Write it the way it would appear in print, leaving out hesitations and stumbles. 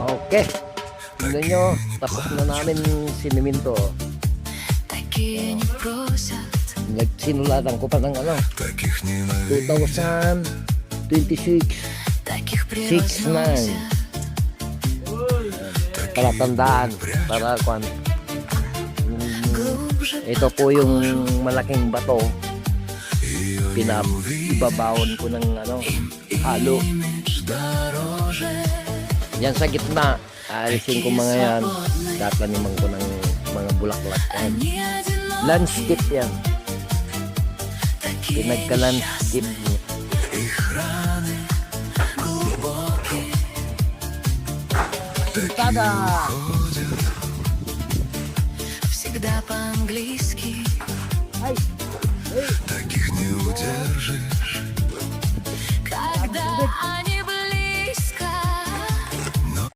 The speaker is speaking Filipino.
Okay. Tignan nyo, tapos na namin siniminto. Nagsinulatan ko pa ng 2026 6-9 palatandaan para kung ito po yung malaking bato, pinababawon ko ng halo yan sa gitna. Alisin ko mga yan, tataniman ko ng mga bulaklak yan. Landscape yan, pinagka-landscape. Tada! Всегда по-английски. Ай! Таких не удержишь. Когда они